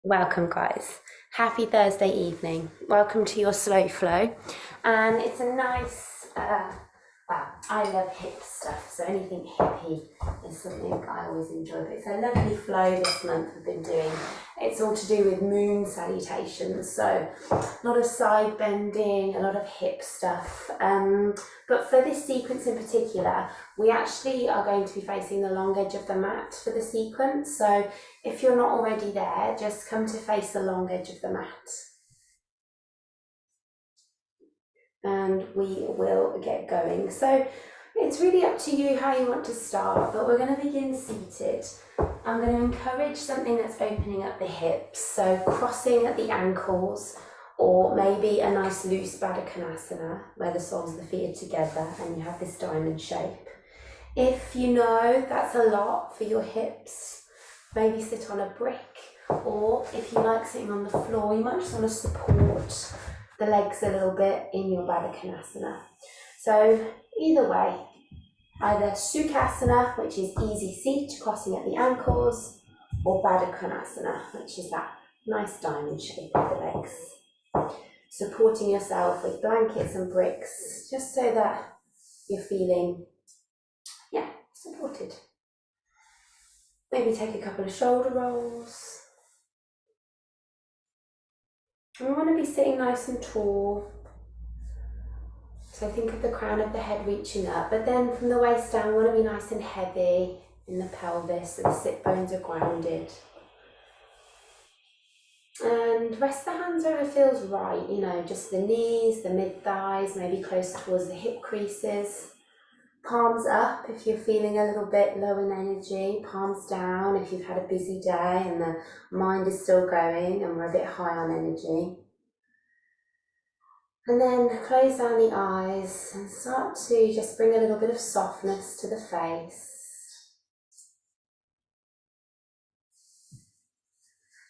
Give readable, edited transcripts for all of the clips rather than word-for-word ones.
Welcome, guys. Happy Thursday evening. Welcome to your slow flow. And it's a nice, I love hip stuff, so anything hippie is something I always enjoy. But it's a lovely flow this month we've been doing. It's all to do with moon salutations, so a lot of side bending, a lot of hip stuff. But for this sequence in particular, we actually are going to be facing the long edge of the mat for the sequence. So if you're not already there, just come to face the long edge of the mat. And we will get going. So it's really up to you how you want to start, but we're going to begin seated. I'm going to encourage something that's opening up the hips, so crossing at the ankles, or maybe a nice loose Baddha Konasana where the soles of the feet are together and you have this diamond shape. If you know that's a lot for your hips, maybe sit on a brick, or if you like sitting on the floor, you might just want to support the legs a little bit in your Baddha Konasana. So either way, either Sukhasana, which is easy seat, crossing at the ankles, or Baddha Konasana, which is that nice diamond shape of the legs. Supporting yourself with blankets and bricks, just so that you're feeling, supported. Maybe take a couple of shoulder rolls. And we want to be sitting nice and tall. So think of the crown of the head reaching up, but then from the waist down, we want to be nice and heavy in the pelvis, so the sit bones are grounded. And rest the hands where it feels right, just the knees, the mid-thighs, maybe close towards the hip creases. Palms up if you're feeling a little bit low in energy, palms down if you've had a busy day and the mind is still going and we're a bit high on energy. And then close down the eyes and start to just bring a little bit of softness to the face.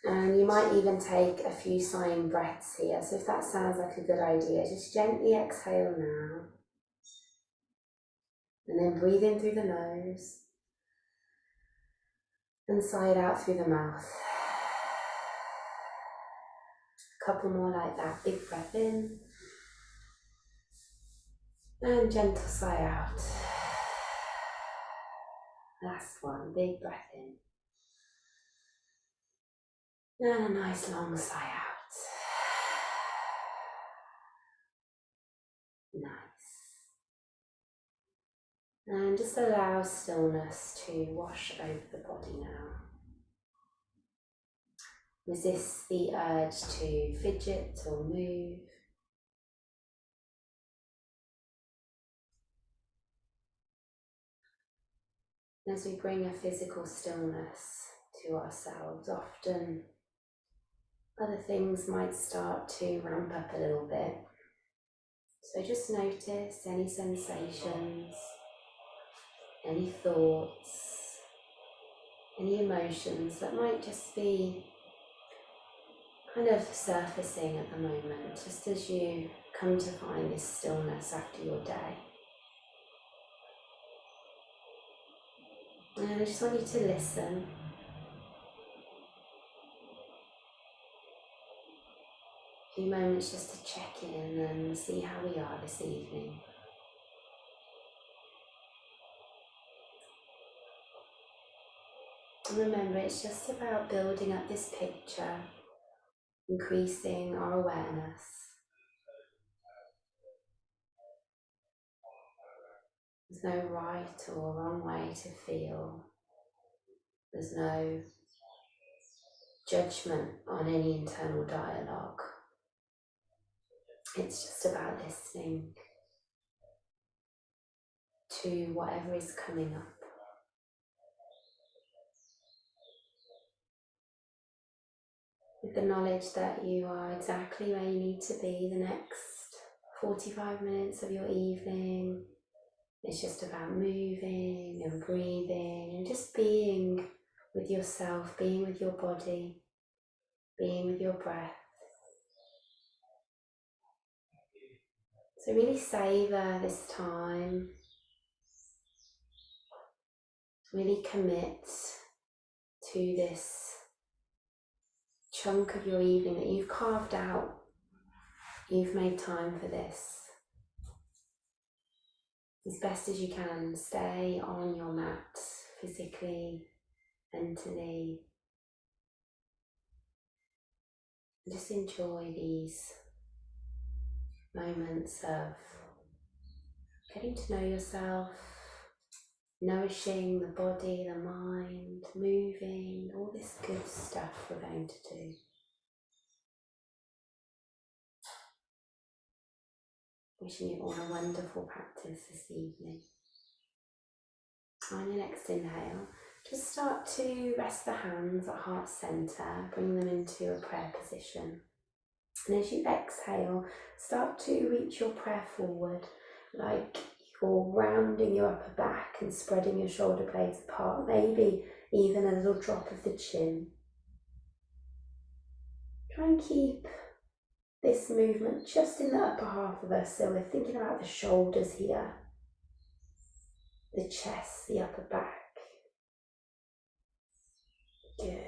And you might even take a few sighing breaths here. So if that sounds like a good idea, just gently exhale now. And then breathe in through the nose. And sigh it out through the mouth. A couple more like that. Big breath in. And gentle sigh out. Last one. Big breath in. And a nice long sigh out. Nice. And just allow stillness to wash over the body now. Resist the urge to fidget or move. As we bring a physical stillness to ourselves, often other things might start to ramp up a little bit. So just notice any sensations, any thoughts, any emotions that might just be kind of surfacing at the moment, just as you come to find this stillness after your day. And I just want you to listen. A few moments just to check in and see how we are this evening. And remember, it's just about building up this picture, increasing our awareness. There's no right or wrong way to feel. There's no judgment on any internal dialogue. It's just about listening to whatever is coming up. With the knowledge that you are exactly where you need to be the next 45 minutes of your evening. It's just about moving and breathing and just being with yourself, being with your body, being with your breath. So really savor this time. Really commit to this chunk of your evening that you've carved out. You've made time for this. As best as you can, stay on your mat, physically, mentally. And just enjoy these moments of getting to know yourself, nourishing the body, the mind, moving, all this good stuff we're going to do. Wishing you all a wonderful practice this evening. On your next inhale, just start to rest the hands at heart centre, bring them into a prayer position. And as you exhale, start to reach your prayer forward, like you're rounding your upper back and spreading your shoulder blades apart, maybe even a little drop of the chin. Try and keep this movement just in the upper half of us, so we're thinking about the shoulders here, the chest, the upper back. Good.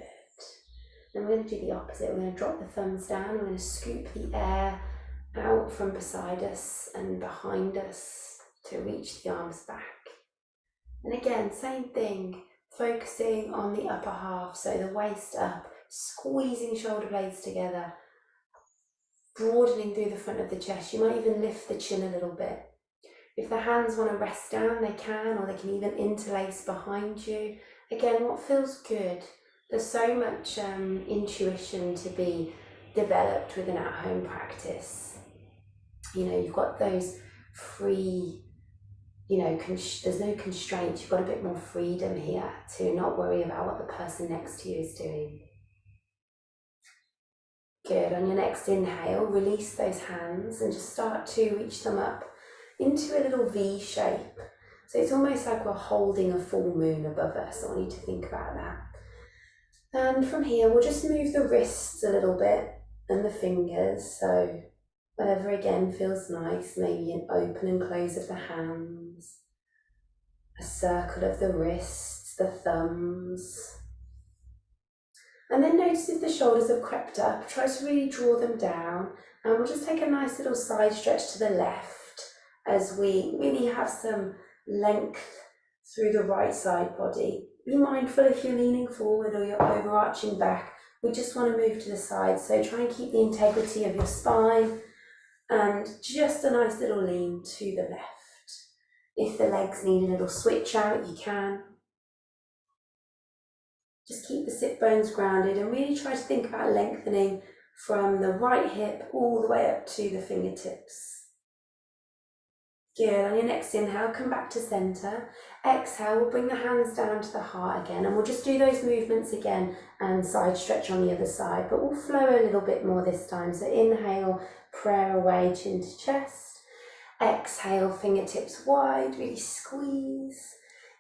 Then we're going to do the opposite. We're going to drop the thumbs down. We're going to scoop the air out from beside us and behind us to reach the arms back. And again, same thing, focusing on the upper half, so the waist up, squeezing shoulder blades together, broadening through the front of the chest. You might even lift the chin a little bit. If the hands want to rest down, they can, or they can even interlace behind you. Again, what feels good. There's so much intuition to be developed with an at-home practice. You know, you've got those free, you know, there's no constraints. You've got a bit more freedom here to not worry about what the person next to you is doing. Good. On your next inhale, release those hands and just start to reach them up into a little V shape. So it's almost like we're holding a full moon above us. I want you to think about that. And from here, we'll just move the wrists a little bit and the fingers. So whatever again feels nice, maybe an open and close of the hands, a circle of the wrists, the thumbs. And then notice if the shoulders have crept up, try to really draw them down. And we'll just take a nice little side stretch to the left as we really have some length through the right side body. Be mindful if you're leaning forward or you're overarching back. We just want to move to the side, so try and keep the integrity of your spine and just a nice little lean to the left. If the legs need a little switch out, you can. Just keep the sit bones grounded and really try to think about lengthening from the right hip all the way up to the fingertips. Good. On your next inhale, come back to centre. Exhale, we'll bring the hands down to the heart again, and we'll just do those movements again and side stretch on the other side, but we'll flow a little bit more this time. So inhale, prayer away, chin to chest. Exhale, fingertips wide, really squeeze.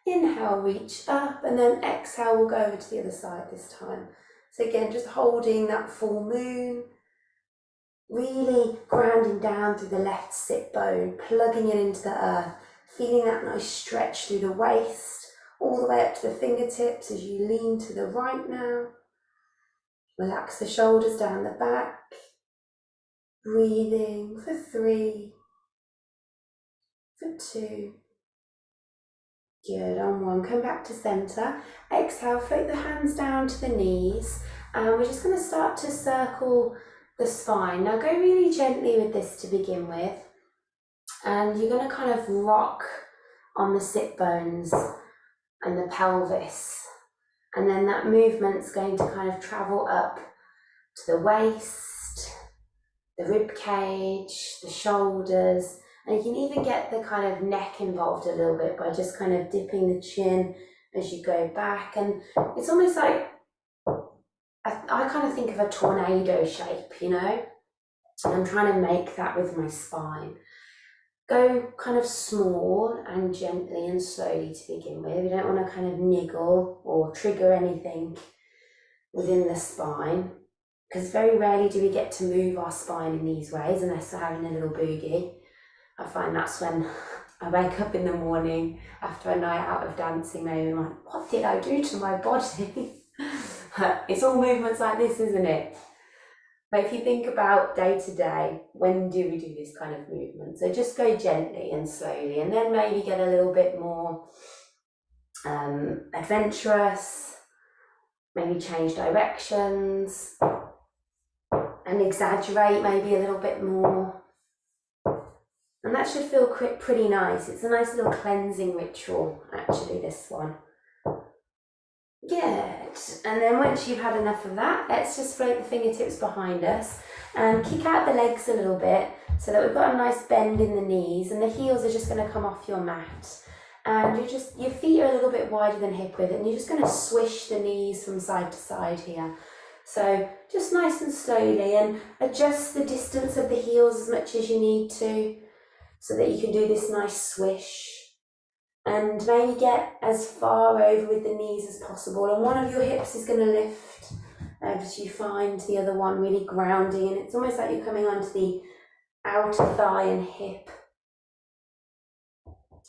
Inhale, reach up, and then exhale, we'll go over to the other side this time. So again, just holding that full moon. Really grounding down through the left sit bone, plugging it into the earth, feeling that nice stretch through the waist, all the way up to the fingertips as you lean to the right now. Relax the shoulders down the back. Breathing for 3, for 2. Good, on 1, come back to centre. Exhale, float the hands down to the knees, and we're just going to start to circle the spine. Now go really gently with this to begin with, and you're going to kind of rock on the sit bones and the pelvis, and then that movement's going to kind of travel up to the waist, the rib cage, the shoulders, and you can even get the kind of neck involved a little bit by just kind of dipping the chin as you go back. And it's almost like I kind of think of a tornado shape, you know, and I'm trying to make that with my spine. Go kind of small and gently and slowly to begin with. You don't want to kind of niggle or trigger anything within the spine, because very rarely do we get to move our spine in these ways unless we're having a little boogie. I find that's when I wake up in the morning after a night out of dancing, maybe I'm like, what did I do to my body? It's all movements like this, isn't it? But if you think about day to day, when do we do this kind of movement? So just go gently and slowly, and then maybe get a little bit more adventurous, maybe change directions and exaggerate maybe a little bit more. And that should feel pretty nice. It's a nice little cleansing ritual, actually, this one. Good. And then once you've had enough of that, let's just float the fingertips behind us and kick out the legs a little bit so that we've got a nice bend in the knees, and the heels are just going to come off your mat. And your feet are a little bit wider than hip width, and you're just going to swish the knees from side to side here. So just nice and slowly, and adjust the distance of the heels as much as you need to so that you can do this nice swish. And maybe get as far over with the knees as possible, and one of your hips is going to lift as you find the other one really grounding, and it's almost like you're coming onto the outer thigh and hip.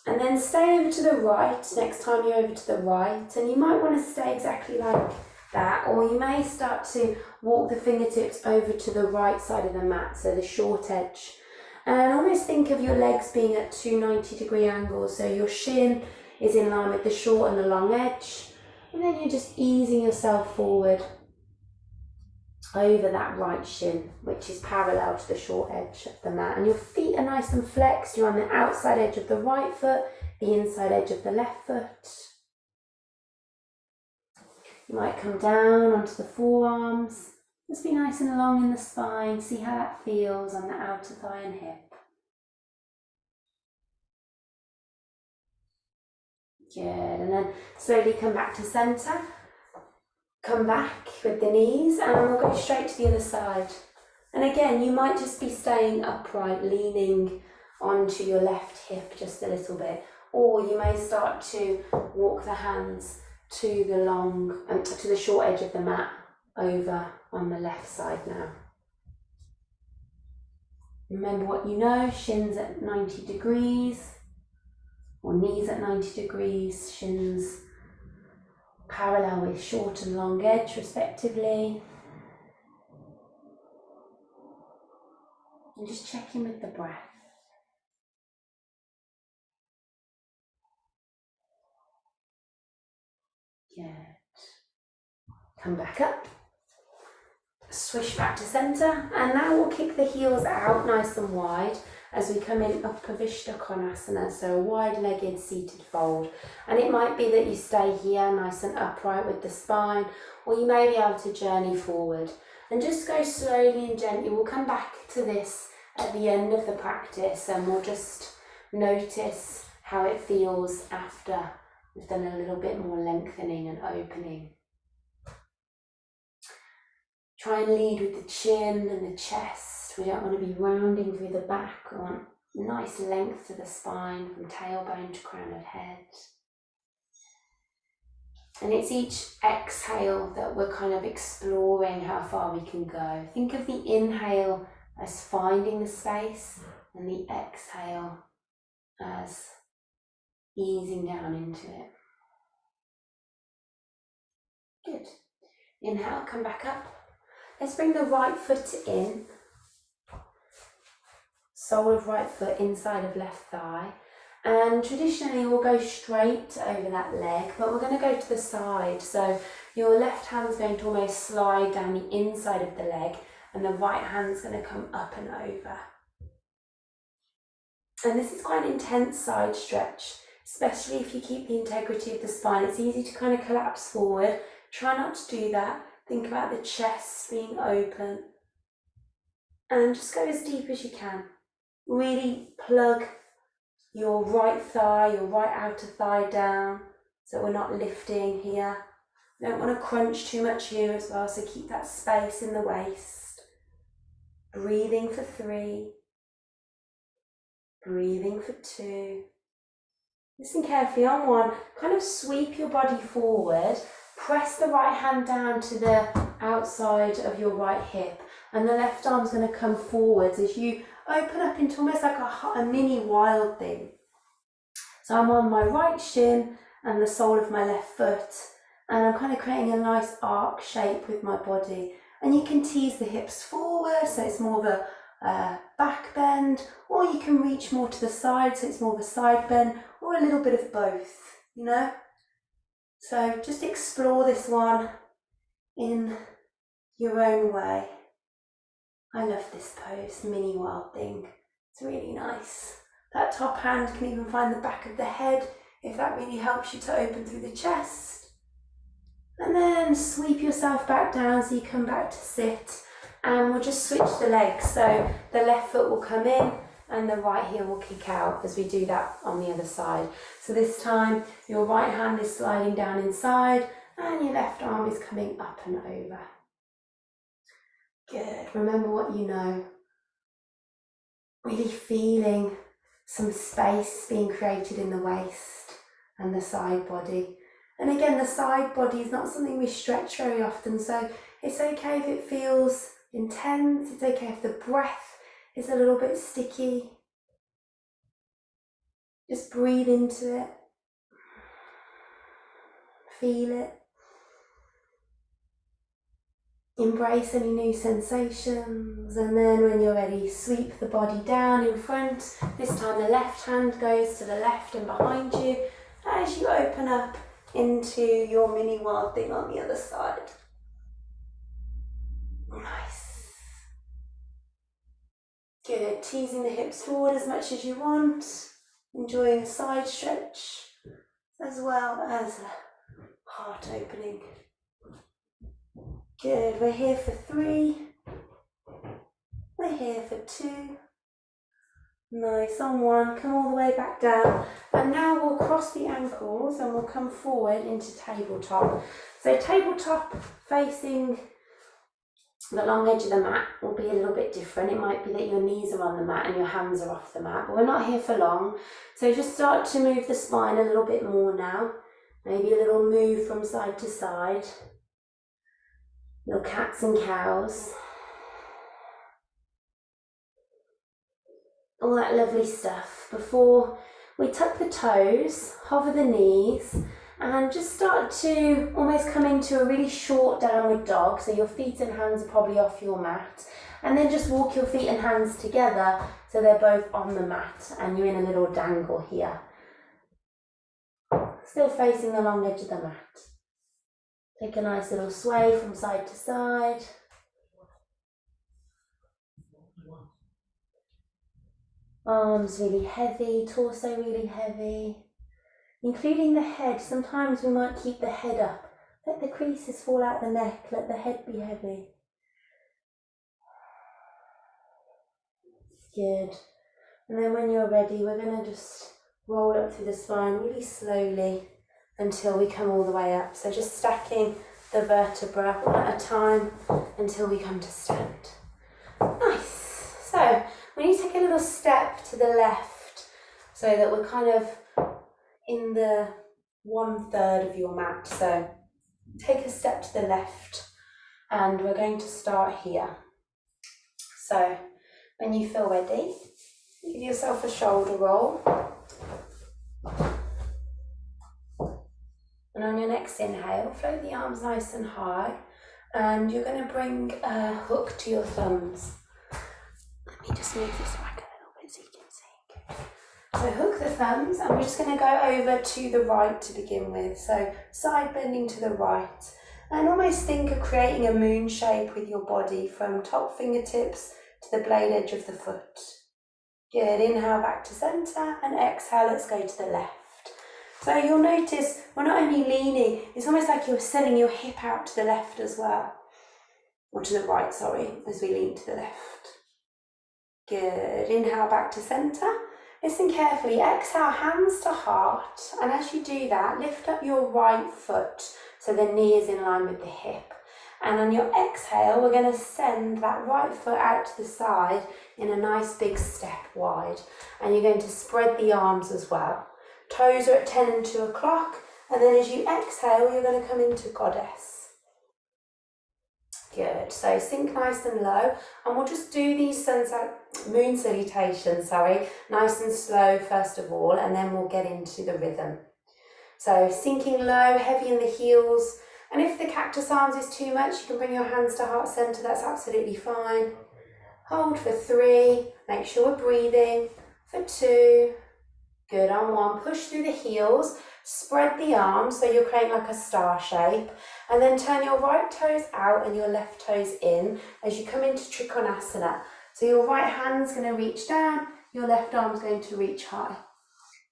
And then stay over to the right next time you're over to the right, and you might want to stay exactly like that, or you may start to walk the fingertips over to the right side of the mat, so the short edge. And almost think of your legs being at two 90-degree angles, so your shin is in line with the short and the long edge, and then you're just easing yourself forward over that right shin, which is parallel to the short edge of the mat, and your feet are nice and flexed. You're on the outside edge of the right foot, the inside edge of the left foot. You might come down onto the forearms. Just be nice and long in the spine. See how that feels on the outer thigh and hip. Good, and then slowly come back to centre. Come back with the knees, and we'll go straight to the other side. And again, you might just be staying upright, leaning onto your left hip just a little bit, or you may start to walk the hands to the short edge of the mat over on the left side now. Remember what you know, shins at 90 degrees, or knees at 90 degrees, shins parallel with short and long edge respectively. And just check in with the breath. Good. Come back up. Swish back to centre, and now we'll kick the heels out nice and wide as we come in Upavishta Konasana, so a wide-legged seated fold. And it might be that you stay here nice and upright with the spine, or you may be able to journey forward. And just go slowly and gently. We'll come back to this at the end of the practice, and we'll just notice how it feels after we've done a little bit more lengthening and opening. Try and lead with the chin and the chest. We don't want to be rounding through the back. We want nice length to the spine from tailbone to crown of head. And it's each exhale that we're kind of exploring how far we can go. Think of the inhale as finding the space, and the exhale as easing down into it. Good. Inhale, come back up. Let's bring the right foot in. Sole of right foot inside of left thigh. And traditionally we'll go straight over that leg, but we're going to go to the side. So your left hand's going to almost slide down the inside of the leg, and the right hand's going to come up and over. And this is quite an intense side stretch, especially if you keep the integrity of the spine. It's easy to kind of collapse forward. Try not to do that. Think about the chest being open. And just go as deep as you can. Really plug your right thigh, your right outer thigh down, so we're not lifting here. We don't want to crunch too much here as well, so keep that space in the waist. Breathing for 3. Breathing for 2. Listen carefully on 1. Kind of sweep your body forward. Press the right hand down to the outside of your right hip, and the left arm's going to come forwards as you open up into almost like a mini wild thing. So I'm on my right shin and the sole of my left foot, And I'm kind of creating a nice arc shape with my body. And you can tease the hips forward, so it's more of a back bend, or you can reach more to the side, so it's more of a side bend, or a little bit of both, you know? So just explore this one in your own way. I love this pose, mini wild thing. It's really nice. That top hand can even find the back of the head if that really helps you to open through the chest. And then sweep yourself back down so you come back to sit. And we'll just switch the legs. So the left foot will come in and the right heel will kick out as we do that on the other side. So this time your right hand is sliding down inside and your left arm is coming up and over. Good. Remember what you know. Really feeling some space being created in the waist and the side body. And again, the side body is not something we stretch very often, so it's okay if it feels intense, it's okay if the breath is a little bit sticky. Just breathe into it. Feel it. Embrace any new sensations, and then when you're ready, sweep the body down in front. This time the left hand goes to the left and behind you as you open up into your mini wild thing on the other side. Nice. Good. Teasing the hips forward as much as you want. Enjoying a side stretch as well as a heart opening. Good. We're here for 3. We're here for 2. Nice. On 1. Come all the way back down. And now we'll cross the ankles and we'll come forward into tabletop. So tabletop facing the long edge of the mat will be a little bit different. It might be that your knees are on the mat and your hands are off the mat, but we're not here for long. So just start to move the spine a little bit more now. Maybe a little move from side to side. Little cats and cows. All that lovely stuff. Before we tuck the toes, hover the knees, and just start to almost come into a really short downward dog. So your feet and hands are probably off your mat. And then just walk your feet and hands together so they're both on the mat and you're in a little dangle here. Still facing the long edge of the mat. Take a nice little sway from side to side. Arms really heavy, torso really heavy. Including the head. Sometimes we might keep the head up. Let the creases fall out the neck, let the head be heavy. Good. And then when you're ready, we're going to just roll up through the spine really slowly until we come all the way up. So just stacking the vertebra one at a time until we come to stand. Nice. So we need to take a little step to the left so that we're kind of in the 1/3 of your mat. So take a step to the left and we're going to start here. So when you feel ready, give yourself a shoulder roll. And on your next inhale, float the arms nice and high. And you're going to bring a hook to your thumbs. Let me just move this back a little bit so you can see. So hook the thumbs, and we're just going to go over to the right to begin with. So side bending to the right. And almost think of creating a moon shape with your body from top fingertips to the blade edge of the foot. Good. Inhale back to centre, and exhale, let's go to the left. So you'll notice we're not only leaning, it's almost like you're sending your hip out to the left as well. Or to the right, sorry, as we lean to the left. Good. Inhale back to centre. Listen carefully. Exhale, hands to heart. And as you do that, lift up your right foot so the knee is in line with the hip. And on your exhale, we're going to send that right foot out to the side in a nice big step wide. And you're going to spread the arms as well. Toes are at 10 and 2 o'clock. And then as you exhale, you're going to come into goddess. Good. So sink nice and low. And we'll just do these moon salutations, nice and slow first of all. And then we'll get into the rhythm. So sinking low, heavy in the heels. And if the cactus arms is too much, you can bring your hands to heart center, that's absolutely fine. Hold for 3, make sure we're breathing, for 2, good, on 1, push through the heels, spread the arms so you're creating like a star shape, and then turn your right toes out and your left toes in as you come into Trikonasana. So your right hand's going to reach down, your left arm's going to reach high.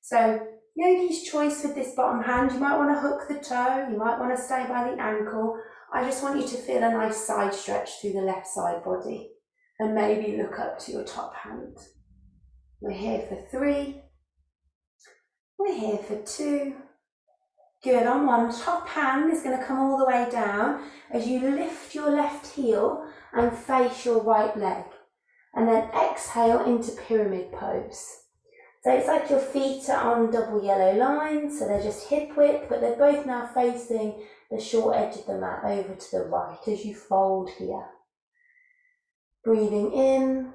So yogi's choice with this bottom hand, you might want to hook the toe, you might want to stay by the ankle. I just want you to feel a nice side stretch through the left side body and maybe look up to your top hand. We're here for 3, we're here for 2, good, on 1, top hand is going to come all the way down as you lift your left heel and face your right leg, and then exhale into pyramid pose. So it's like your feet are on double yellow lines, so they're just hip width, but they're both now facing the short edge of the mat over to the right as you fold here. Breathing in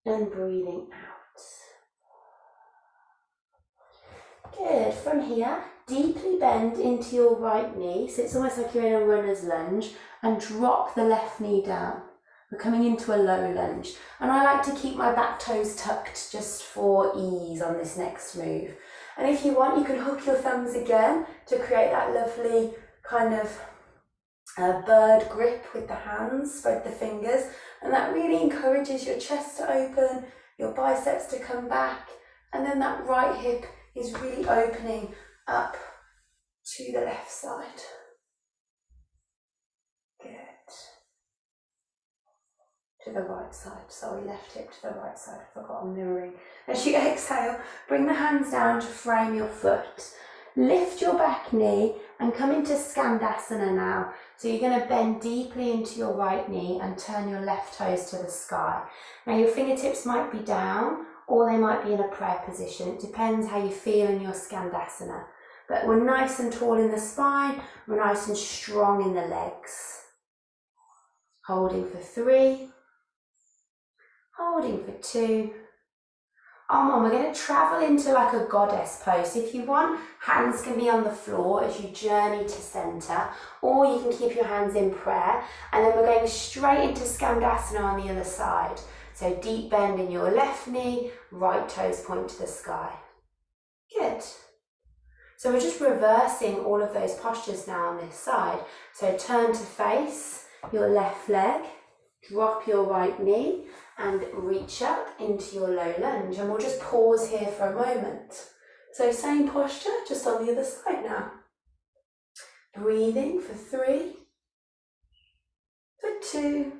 and breathing out. Good, from here, deeply bend into your right knee, so it's almost like you're in a runner's lunge, and drop the left knee down. We're coming into a low lunge, and I like to keep my back toes tucked just for ease on this next move. And if you want, you can hook your thumbs again to create that lovely kind of bird grip with the hands, spread the fingers, and that really encourages your chest to open, your biceps to come back, and then that right hip is really opening up to the left side. Good. To the right side, sorry, left hip to the right side, I forgot I'm mirroring. As you exhale, bring the hands down to frame your foot. Lift your back knee and come into Skandasana now. So you're going to bend deeply into your right knee and turn your left toes to the sky. Now your fingertips might be down or they might be in a prayer position. It depends how you feel in your Skandasana. But we're nice and tall in the spine, we're nice and strong in the legs. Holding for 3, holding for 2. On 1, we're going to travel into like a goddess pose. So if you want, hands can be on the floor as you journey to center, or you can keep your hands in prayer. And then we're going straight into Skandasana on the other side. So deep bend in your left knee, right toes point to the sky. Good. So we're just reversing all of those postures now on this side. So turn to face your left leg, drop your right knee, and reach up into your low lunge, and we'll just pause here for a moment. So same posture, just on the other side now. Breathing for 3, for 2,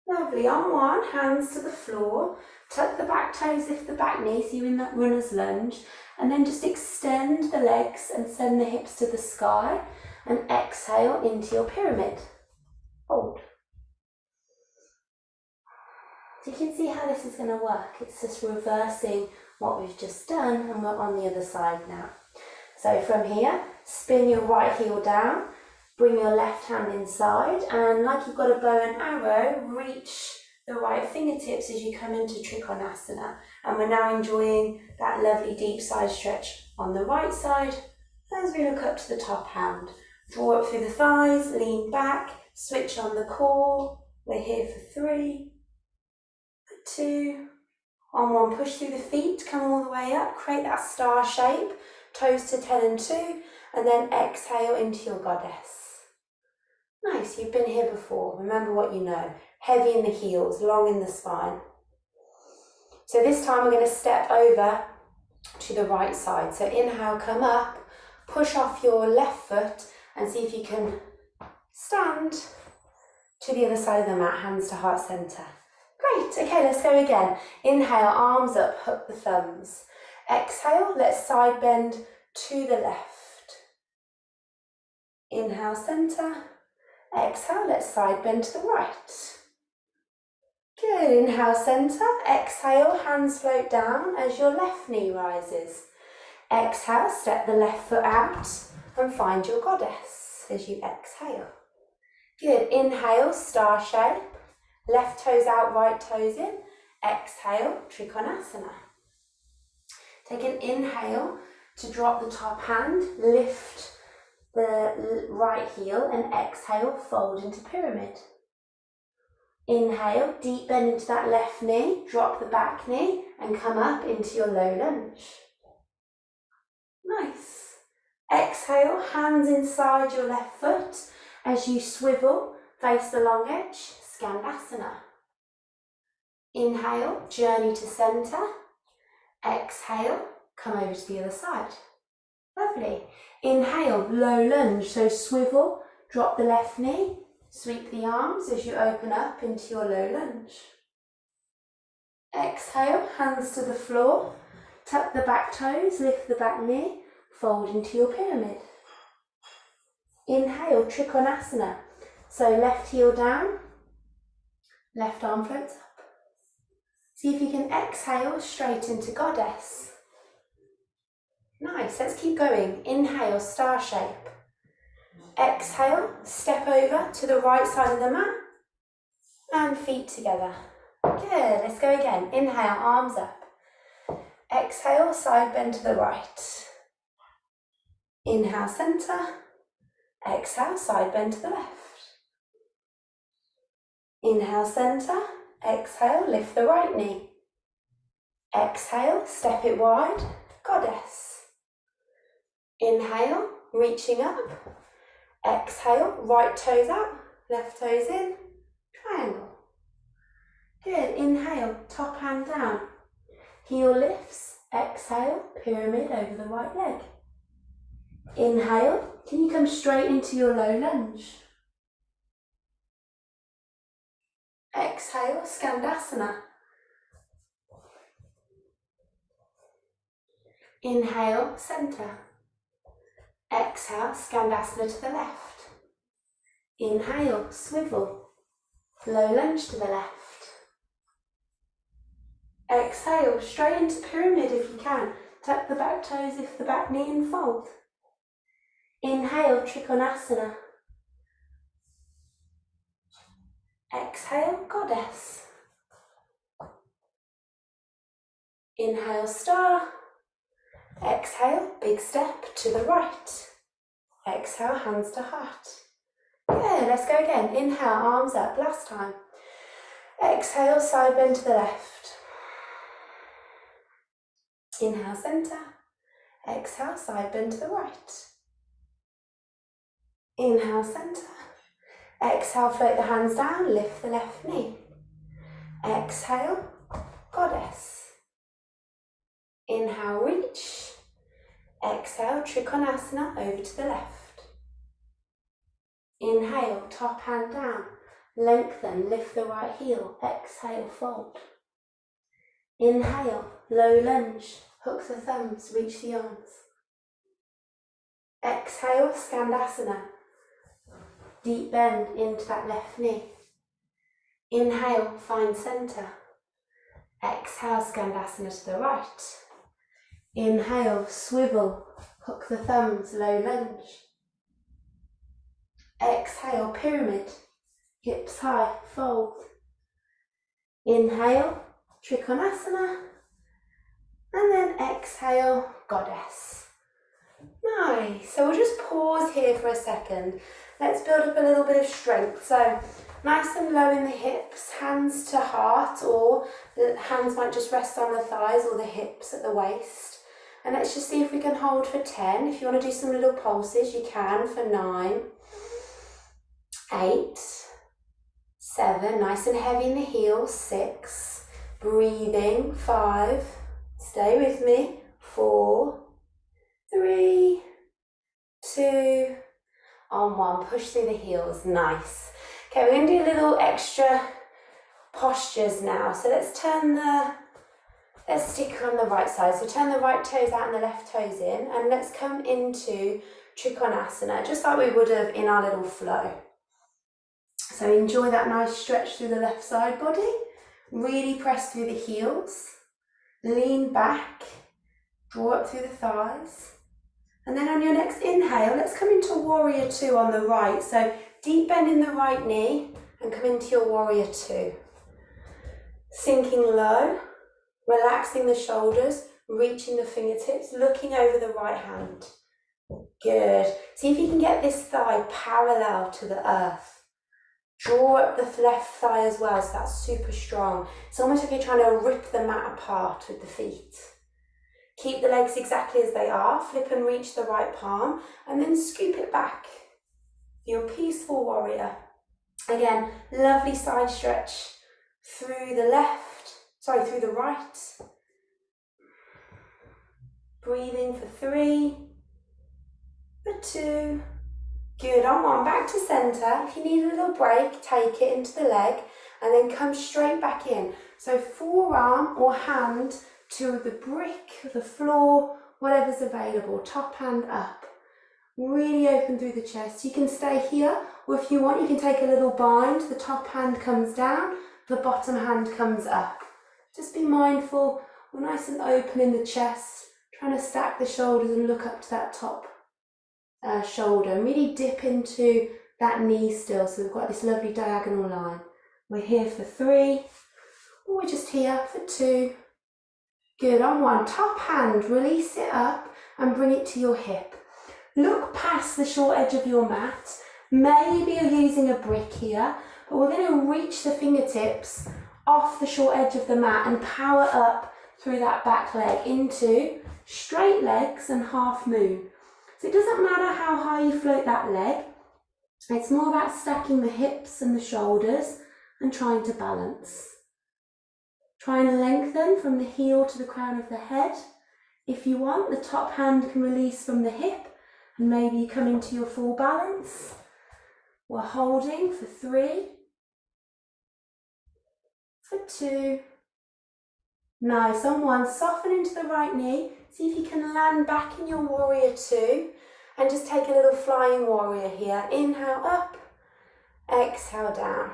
lovely, on 1, hands to the floor, tuck the back toes, lift the back knee, so you're in that runner's lunge, and then just extend the legs and send the hips to the sky, and exhale into your pyramid. Hold. So you can see how this is going to work. It's just reversing what we've just done, and we're on the other side now. So from here, spin your right heel down, bring your left hand inside, and like you've got a bow and arrow, reach the right fingertips as you come into Trikonasana. And we're now enjoying that lovely deep side stretch on the right side as we look up to the top hand. Draw up through the thighs, lean back, switch on the core. We're here for 3, 2, on 1, push through the feet, come all the way up, create that star shape, toes to 10 and 2, and then exhale into your goddess. Nice, you've been here before, remember what you know, heavy in the heels, long in the spine. So this time we're going to step over to the right side, so inhale, come up, push off your left foot, and see if you can stand to the other side of the mat, hands to heart center. Great, okay, let's go again. Inhale, arms up, hook the thumbs. Exhale, let's side bend to the left. Inhale, center. Exhale, let's side bend to the right. Good, inhale, center. Exhale, hands float down as your left knee rises. Exhale, step the left foot out and find your goddess as you exhale. Good, inhale, star shape. Left toes out, right toes in. Exhale, Trikonasana. Take an inhale to drop the top hand, lift the right heel and exhale, fold into pyramid. Inhale, deep bend into that left knee, drop the back knee and come up into your low lunge. Nice. Exhale, hands inside your left foot as you swivel, face the long edge, Skandasana. Inhale, journey to center. Exhale, come over to the other side. Lovely. Inhale, low lunge, so swivel, drop the left knee, sweep the arms as you open up into your low lunge. Exhale, hands to the floor, tuck the back toes, lift the back knee, fold into your pyramid. Inhale, Trikonasana, so left heel down, left arm floats up. See if you can exhale straight into Goddess. Nice, let's keep going. Inhale, star shape. Exhale, step over to the right side of the mat and feet together. Good, let's go again. Inhale, arms up. Exhale, side bend to the right. Inhale, center. Exhale, side bend to the left. Inhale, center. Exhale, lift the right knee. Exhale, step it wide, Goddess. Inhale, reaching up. Exhale, right toes up, left toes in, triangle. Good, inhale, top hand down. Heel lifts, exhale, pyramid over the right leg. Inhale, can you come straight into your low lunge? Exhale, Skandasana. Inhale, center. Exhale, Skandasana to the left. Inhale, swivel. Low lunge to the left. Exhale, straight into pyramid if you can. Tuck the back toes, lift the back knee and fold. Inhale, Trikonasana. Exhale, Goddess. Inhale, star. Exhale, big step to the right. Exhale, hands to heart. Good, let's go again. Inhale, arms up, last time. Exhale, side bend to the left. Inhale, center. Exhale, side bend to the right. Inhale, center. Exhale, float the hands down, lift the left knee. Exhale, Goddess. Inhale, reach. Exhale, Trikonasana over to the left. Inhale, top hand down. Lengthen, lift the right heel. Exhale, fold. Inhale, low lunge. Hook the thumbs, reach the arms. Exhale, Skandasana. Deep bend into that left knee. Inhale, find center. Exhale, Skandasana to the right. Inhale, swivel, hook the thumbs, low lunge. Exhale, pyramid, hips high, fold. Inhale, Trikonasana. And then exhale, Goddess. Nice. So we'll just pause here for a second. Let's build up a little bit of strength. So nice and low in the hips, hands to heart, or the hands might just rest on the thighs or the hips at the waist. And let's just see if we can hold for 10. If you want to do some little pulses, you can for 9, 8, 7, nice and heavy in the heels, 6, breathing, 5, stay with me, 4, 3, 2, on 1, push through the heels, nice. Okay, we're going to do a little extra postures now. So let's stick on the right side. So turn the right toes out and the left toes in, and let's come into Trikonasana, just like we would have in our little flow. So enjoy that nice stretch through the left side body. Really press through the heels. Lean back, draw up through the thighs. And then on your next inhale, let's come into Warrior 2 on the right. So deep bend in the right knee and come into your Warrior 2. Sinking low, relaxing the shoulders, reaching the fingertips, looking over the right hand. Good. See if you can get this thigh parallel to the earth. Draw up the left thigh as well, so that's super strong. It's almost like you're trying to rip the mat apart with the feet. Keep the legs exactly as they are. Flip and reach the right palm, and then scoop it back. Your peaceful warrior. Again, lovely side stretch through the through the right. Breathing for 3, for 2. Good, on 1, back to center. If you need a little break, take it into the leg and then come straight back in. So forearm or hand to the brick, the floor, whatever's available, top hand up. Really open through the chest. You can stay here, or if you want, you can take a little bind. The top hand comes down, the bottom hand comes up. Just be mindful, we're nice and open in the chest, trying to stack the shoulders and look up to that top shoulder, and really dip into that knee still, so we've got this lovely diagonal line. We're here for 3, or we're just here for 2. Good, on 1, top hand, release it up and bring it to your hip. Look past the short edge of your mat. Maybe you're using a brick here, but we're going to reach the fingertips off the short edge of the mat and power up through that back leg into straight legs and half moon. So it doesn't matter how high you float that leg, it's more about stacking the hips and the shoulders and trying to balance. Try and lengthen from the heel to the crown of the head. If you want, the top hand can release from the hip and maybe you come into your full balance. We're holding for 3, for 2. Nice, on 1, soften into the right knee. See if you can land back in your warrior 2 and just take a little flying warrior here. Inhale up, exhale down.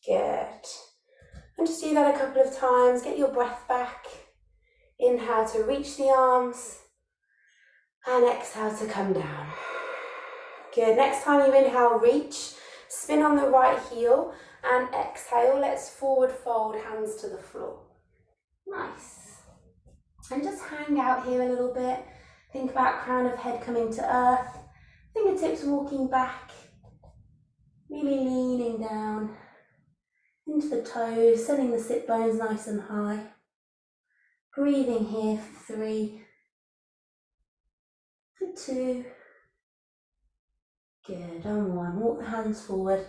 Good. And just do that a couple of times, get your breath back. Inhale to reach the arms and exhale to come down. Good, next time you inhale, reach, spin on the right heel and exhale. Let's forward fold, hands to the floor. Nice. And just hang out here a little bit. Think about crown of head coming to earth, fingertips walking back, really leaning down into the toes, sending the sit bones nice and high. Breathing here for 3, for 2. Good, on 1, walk the hands forward.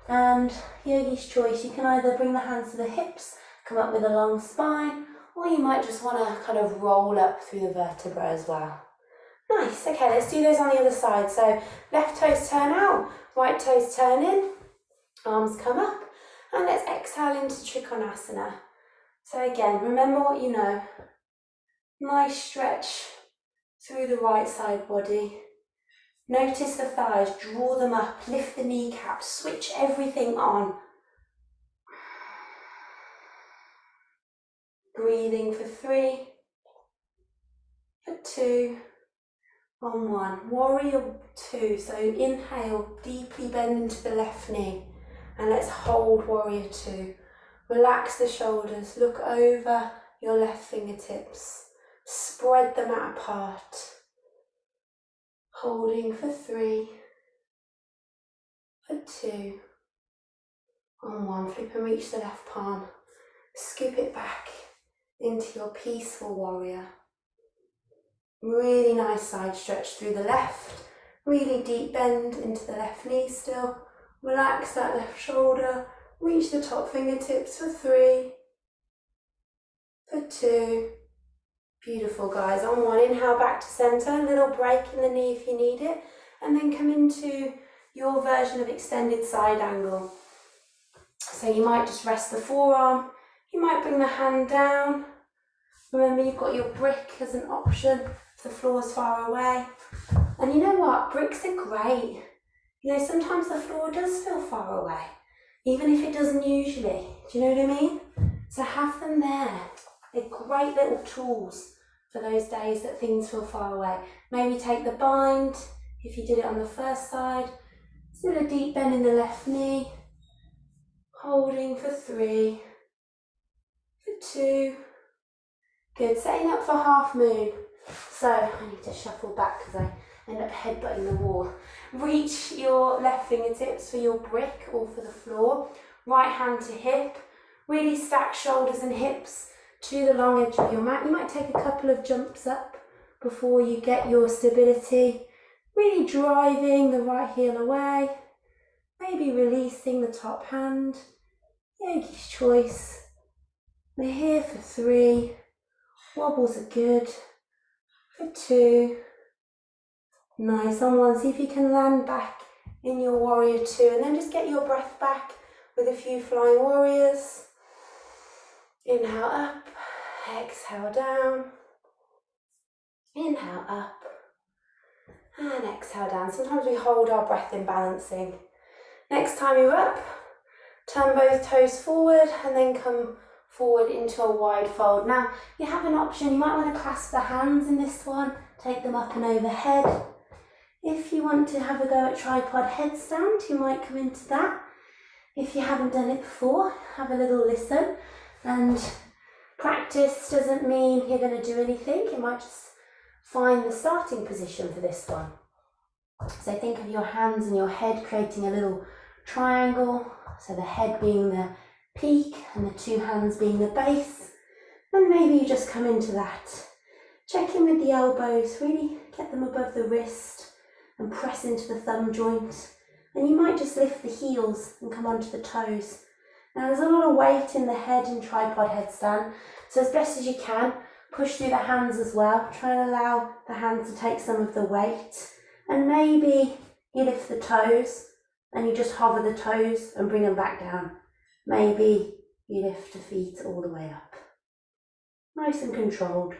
And yogi's choice, you can either bring the hands to the hips, come up with a long spine, or you might just want to kind of roll up through the vertebra as well. Nice, okay, let's do those on the other side. So left toes turn out, right toes turn in, arms come up, and let's exhale into Trikonasana. So again, remember what you know. Nice stretch through the right side body. Notice the thighs, draw them up, lift the kneecaps, switch everything on. Breathing for 3, for 2, on 1. Warrior 2, so inhale, deeply bend into the left knee, and let's hold warrior 2. Relax the shoulders, look over your left fingertips, spread the mat apart. Holding for 3, for 2, on 1. Flip and reach the left palm, scoop it back into your peaceful warrior. Really nice side stretch through the left, really deep bend into the left knee still. Relax that left shoulder, reach the top fingertips for 3, for 2. Beautiful guys, on 1, inhale back to center, a little break in the knee if you need it, and then come into your version of extended side angle. So you might just rest the forearm, you might bring the hand down. Remember you've got your brick as an option if the floor's far away. And you know what, bricks are great. You know, sometimes the floor does feel far away, even if it doesn't usually. Do you know what I mean? So have them there. They're great little tools for those days that things feel far away. Maybe take the bind, if you did it on the first side. Still a deep bend in the left knee. Holding for 3, for 2. Good, setting up for half moon. So I need to shuffle back because I end up headbutting the wall. Reach your left fingertips for your brick or for the floor. Right hand to hip. Really stack shoulders and hips to the long edge of your mat. You might take a couple of jumps up before you get your stability. Really driving the right heel away. Maybe releasing the top hand. Yogi's choice. We're here for 3. Wobbles are good. For 2. Nice. On 1. See if you can land back in your warrior 2. And then just get your breath back with a few flying warriors. Inhale up. Exhale down. Inhale up. And exhale down. Sometimes we hold our breath in balancing. Next time you're up, turn both toes forward and then come forward into a wide fold. Now, you have an option. You might want to clasp the hands in this one, take them up and overhead. If you want to have a go at tripod headstand, you might come into that. If you haven't done it before, have a little listen. And practice doesn't mean you're going to do anything. You might just find the starting position for this one. So think of your hands and your head creating a little triangle. So the head being the peak and the 2 hands being the base. And maybe you just come into that. Check in with the elbows, really get them above the wrist and press into the thumb joint. And you might just lift the heels and come onto the toes. Now there's a lot of weight in the head in tripod headstand. So as best as you can, push through the hands as well. Try and allow the hands to take some of the weight. And maybe you lift the toes and you just hover the toes and bring them back down. Maybe you lift the feet all the way up. Nice and controlled.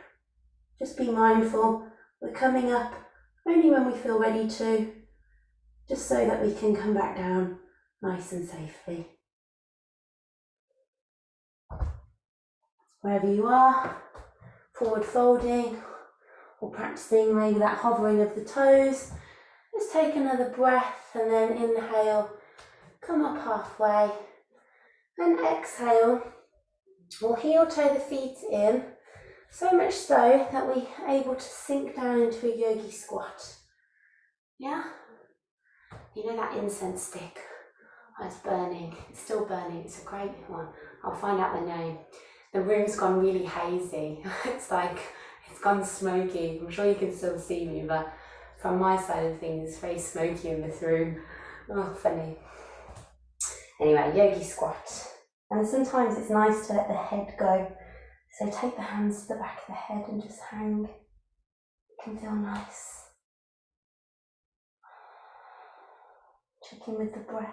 Just be mindful. We're coming up only when we feel ready to, just so that we can come back down nice and safely. Wherever you are, forward folding or practicing maybe that hovering of the toes, just take another breath and then inhale, come up halfway and exhale. We'll heel toe the feet in, so much so that we're able to sink down into a yogi squat. Yeah? You know that incense stick? Oh, it's burning. It's still burning. It's a great one. I'll find out the name. The room's gone really hazy. It's like, it's gone smoky. I'm sure you can still see me, but from my side of things, it's very smoky in this room. Oh, funny. Anyway, yogi squat. And sometimes it's nice to let the head go. So take the hands to the back of the head and just hang. It can feel nice. Check in with the breath.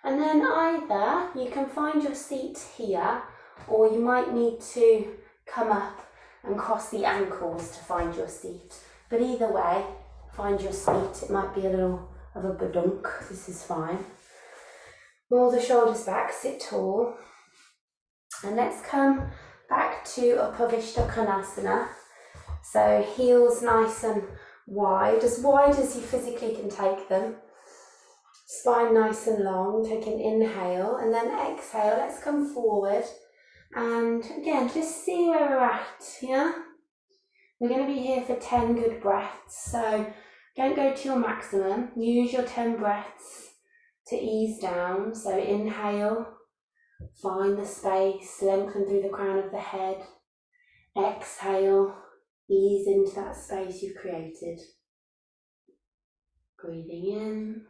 And then either you can find your seat here, or you might need to come up and cross the ankles to find your seat. But either way, find your seat. It might be a little of a badunk. This is fine. Roll the shoulders back, sit tall. And let's come back to Upavishta Konasana. So heels nice and wide as you physically can take them. Spine nice and long, take an inhale and then exhale. Let's come forward and again, just see where we're at, yeah? We're going to be here for 10 good breaths, so don't go to your maximum. Use your 10 breaths to ease down. So inhale, find the space, lengthen through the crown of the head. Exhale, ease into that space you've created. Breathing in.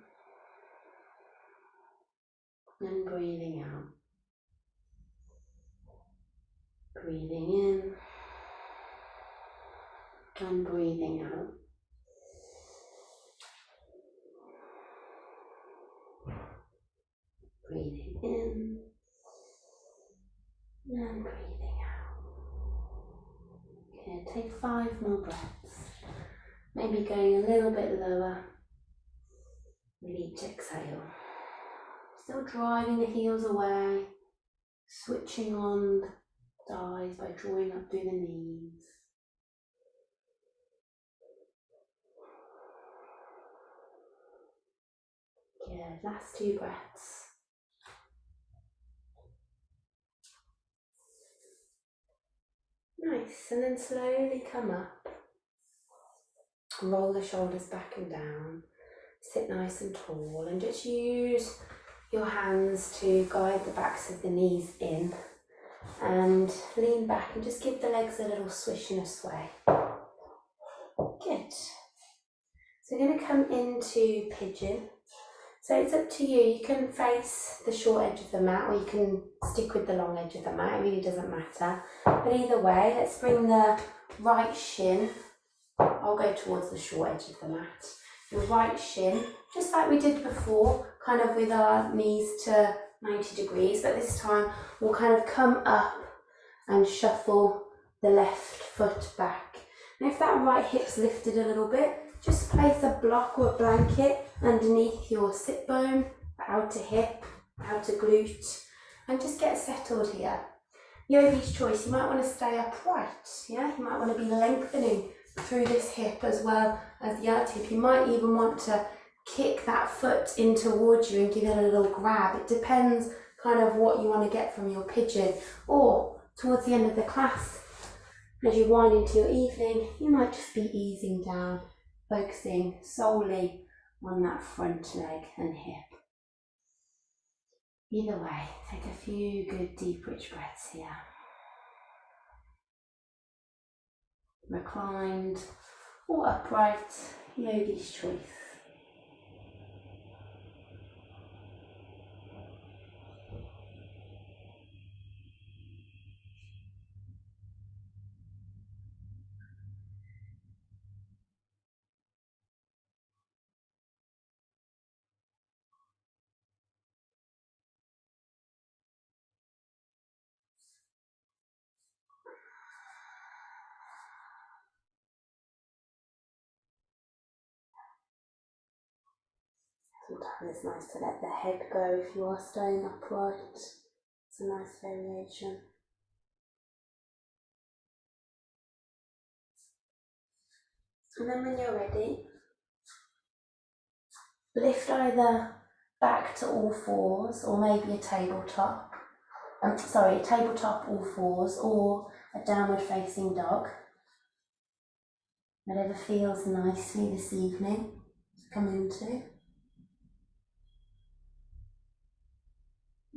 And breathing out. Breathing in and breathing out. Breathing in and breathing out. Okay, take 5 more breaths. Maybe going a little bit lower with each exhale. Still driving the heels away, switching on the thighs by drawing up through the knees. Good, last 2 breaths. Nice. and then slowly come up. Roll the shoulders back and down. Sit nice and tall and just use your hands to guide the backs of the knees in and lean back and just give the legs a little swish and a sway. Good. So we're going to come into pigeon. So it's up to you. You can face the short edge of the mat or you can stick with the long edge of the mat. It really doesn't matter. But either way, let's bring the right shin. I'll go towards the short edge of the mat. Your right shin, just like we did before, kind of with our knees to 90 degrees, but this time we'll kind of come up and shuffle the left foot back. And if that right hip's lifted a little bit, just place a block or a blanket underneath your sit bone, outer hip, outer glute, and just get settled here. Yogi's choice, you might want to stay upright, yeah? You might want to be lengthening through this hip as well as the outer hip. You might even want to kick that foot in towards you and give it a little grab. It depends kind of what you want to get from your pigeon. Or towards the end of the class, as you wind into your evening, you might just be easing down, focusing solely on that front leg and hip. Either way, take a few good deep rich breaths here. Reclined or upright, yogi's choice. Sometimes it's nice to let the head go if you are staying upright. It's a nice variation. And then when you're ready, lift either back to all fours or maybe a tabletop. A tabletop all fours or a downward facing dog. Whatever feels nicely this evening to come into.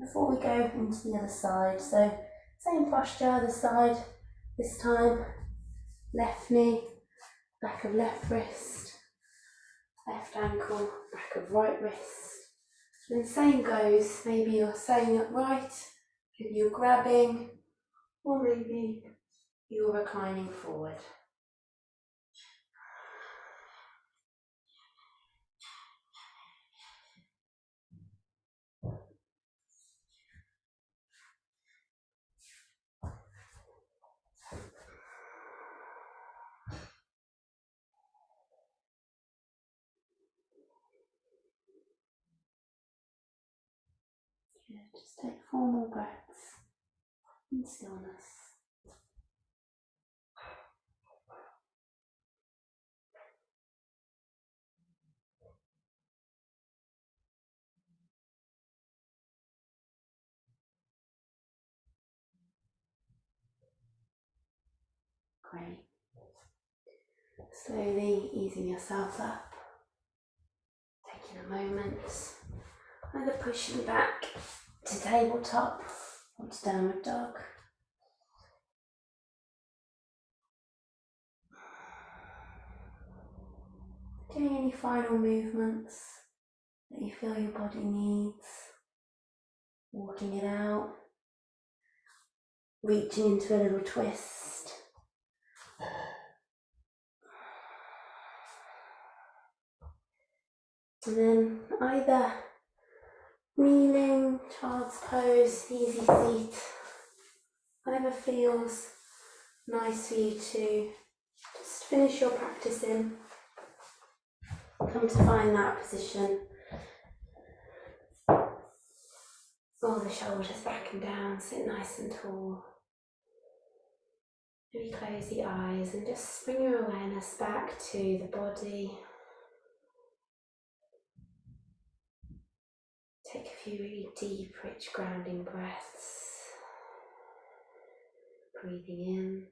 Before we go into the other side, so same posture, other side, this time, left knee, back of left wrist, left ankle, back of right wrist. And same goes, maybe you're staying upright, maybe you're grabbing, or maybe you're reclining forward. Good. Just take 4 more breaths in stillness. Great. Slowly easing yourself up, taking a moment, either pushing back to tabletop or to downward dog. Doing any final movements that you feel your body needs, walking it out, reaching into a little twist. And then either kneeling, child's pose, easy seat, whatever feels nice for you to just finish your practice in. Come to find that position. Roll the shoulders back and down, sit nice and tall. Maybe close the eyes and just bring your awareness back to the body. Take a few really deep, rich, grounding breaths. Breathing in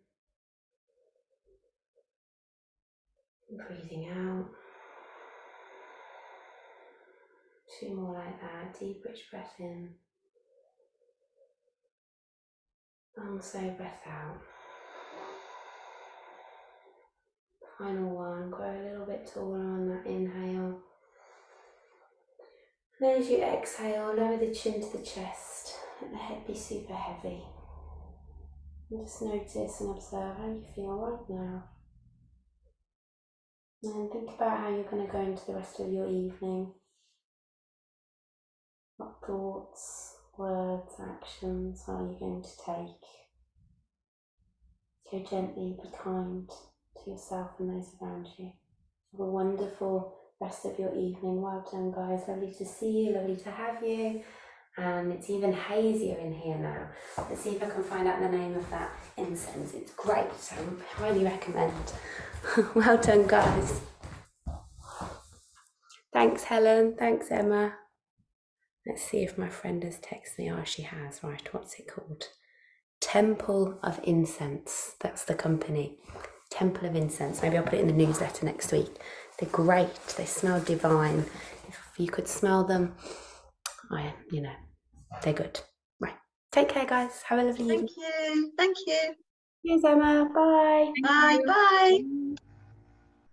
Breathing out. 2 more like that. Deep, rich breath in. Long, slow breath out. Final one. Grow a little bit taller on that inhale. And as you exhale, lower the chin to the chest. Let the head be super heavy. And just notice and observe how you feel right now. And think about how you're going to go into the rest of your evening. What thoughts, words, actions are you going to take? Go gently, be kind to yourself and those around you. Have a wonderful rest of your evening. Well done, guys. Lovely to see you, lovely to have you. And it's even hazier in here now. Let's see if I can find out the name of that incense. It's great, so I highly recommend. Well done, guys. Thanks, Helen. Thanks, Emma. Let's see if my friend has texted me. Oh, she has. Right, what's it called? Temple of Incense. That's the company. Temple of Incense. Maybe I'll put it in the newsletter next week. They're great. They smell divine. If you could smell them, they're good. Right. Take care, guys. Have a lovely evening. Thank you. Thank you. Cheers, Emma. Bye. Bye. Bye.